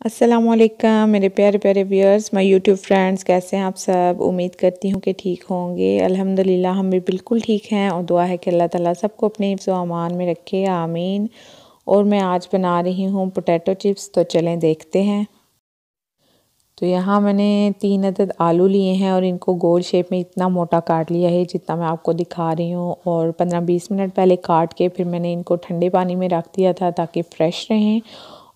अस्सलामुअलैकुम मेरे प्यारे प्यारे व्यूअर्स, माय यूट्यूब फ्रेंड्स, कैसे हैं आप सब। उम्मीद करती हूँ कि ठीक होंगे। अल्हम्दुलिल्लाह हम भी बिल्कुल ठीक हैं और दुआ है कि अल्लाह ताला सबको अपने हिफ्ज़ व अमान में रखे, आमीन। और मैं आज बना रही हूँ पोटैटो चिप्स, तो चलें देखते हैं। तो यहाँ मैंने 3 अदद आलू लिए हैं और इनको गोल शेप में इतना मोटा काट लिया है जितना मैं आपको दिखा रही हूँ। और 15-20 मिनट पहले काट के फिर मैंने इनको ठंडे पानी में रख दिया था ताकि फ़्रेश रहें।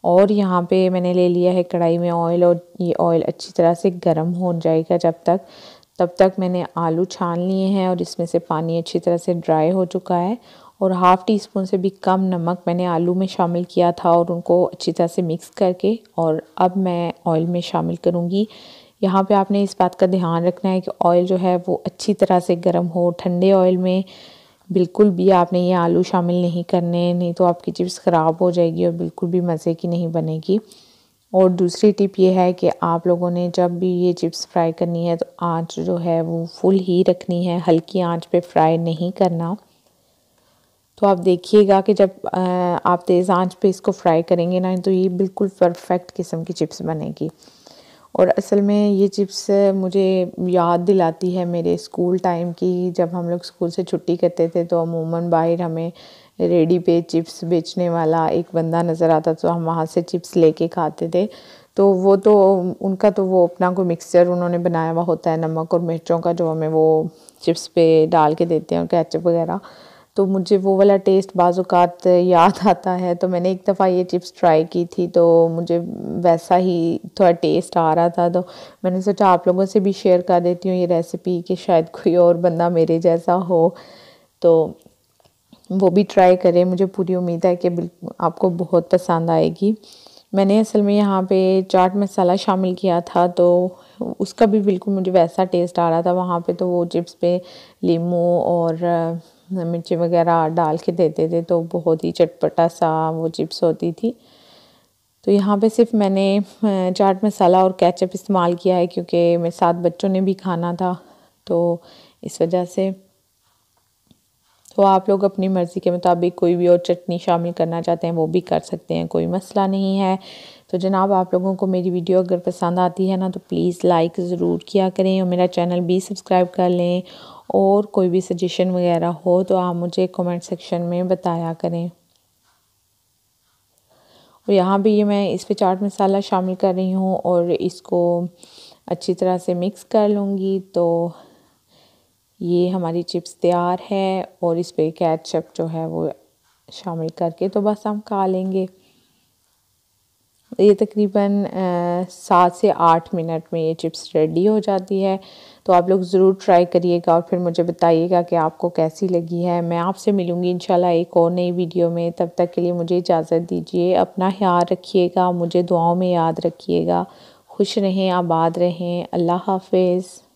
और यहाँ पे मैंने ले लिया है कढ़ाई में ऑयल, और ये ऑयल अच्छी तरह से गर्म हो जाएगा तब तक मैंने आलू छान लिए हैं और इसमें से पानी अच्छी तरह से ड्राई हो चुका है। और हाफ़ टी स्पून से भी कम नमक मैंने आलू में शामिल किया था और उनको अच्छी तरह से मिक्स करके और अब मैं ऑयल में शामिल करूँगी। यहाँ पे आपने इस बात का ध्यान रखना है कि ऑयल जो है वो अच्छी तरह से गर्म हो। ठंडे ऑयल में बिल्कुल भी आपने ये आलू शामिल नहीं करने, नहीं तो आपकी चिप्स ख़राब हो जाएगी और बिल्कुल भी मज़े की नहीं बनेगी। और दूसरी टिप ये है कि आप लोगों ने जब भी ये चिप्स फ्राई करनी है तो आंच जो है वो फुल ही रखनी है, हल्की आंच पे फ्राई नहीं करना। तो आप देखिएगा कि जब आप तेज़ आंच पे इसको फ्राई करेंगे ना, तो ये बिल्कुल परफेक्ट किस्म की चिप्स बनेगी। और असल में ये चिप्स मुझे याद दिलाती है मेरे स्कूल टाइम की। जब हम लोग स्कूल से छुट्टी करते थे तो अमूमन बाहर हमें रेडी पे चिप्स बेचने वाला एक बंदा नज़र आता, तो हम वहाँ से चिप्स लेके खाते थे। तो वो तो उनका तो वो अपना कोई मिक्सचर उन्होंने बनाया हुआ होता है नमक और मिर्चों का, जो हमें वो चिप्स पे डाल के देते हैं और केचप वगैरह। तो मुझे वो वाला टेस्ट बाज़ औक़ात याद आता है। तो मैंने एक दफ़ा ये चिप्स ट्राई की थी तो मुझे वैसा ही थोड़ा टेस्ट आ रहा था, तो मैंने सोचा आप लोगों से भी शेयर कर देती हूँ ये रेसिपी कि शायद कोई और बंदा मेरे जैसा हो तो वो भी ट्राई करें। मुझे पूरी उम्मीद है कि बिल्कुल आपको बहुत पसंद आएगी। मैंने असल में यहाँ पे चाट मसाला शामिल किया था तो उसका भी बिल्कुल मुझे वैसा टेस्ट आ रहा था। वहाँ पे तो वो चिप्स पे नींबू और मिर्ची वगैरह डाल के देते थे, तो बहुत ही चटपटा सा वो चिप्स होती थी। तो यहाँ पे सिर्फ मैंने चाट मसाला और केचप इस्तेमाल किया है क्योंकि मेरे साथ बच्चों ने भी खाना था, तो इस वजह से। तो आप लोग अपनी मर्ज़ी के मुताबिक कोई भी और चटनी शामिल करना चाहते हैं वो भी कर सकते हैं, कोई मसला नहीं है। तो जनाब, आप लोगों को मेरी वीडियो अगर पसंद आती है ना तो प्लीज़ लाइक ज़रूर किया करें और मेरा चैनल भी सब्सक्राइब कर लें। और कोई भी सजेशन वगैरह हो तो आप मुझे कमेंट सेक्शन में बताया करें। और यहाँ भी ये मैं इस पे चाट मसाला शामिल कर रही हूँ और इसको अच्छी तरह से मिक्स कर लूँगी। तो ये हमारी चिप्स तैयार है और इस पे केचप जो है वो शामिल करके तो बस हम खा लेंगे। ये तकरीबन 7 से 8 मिनट में ये चिप्स रेडी हो जाती है। तो आप लोग ज़रूर ट्राई करिएगा और फिर मुझे बताइएगा कि आपको कैसी लगी है। मैं आपसे मिलूँगी इंशाल्लाह एक और नई वीडियो में। तब तक के लिए मुझे इजाज़त दीजिए। अपना ख्याल रखिएगा, मुझे दुआओं में याद रखिएगा। खुश रहें, आबाद रहें। अल्लाह हाफ़िज़।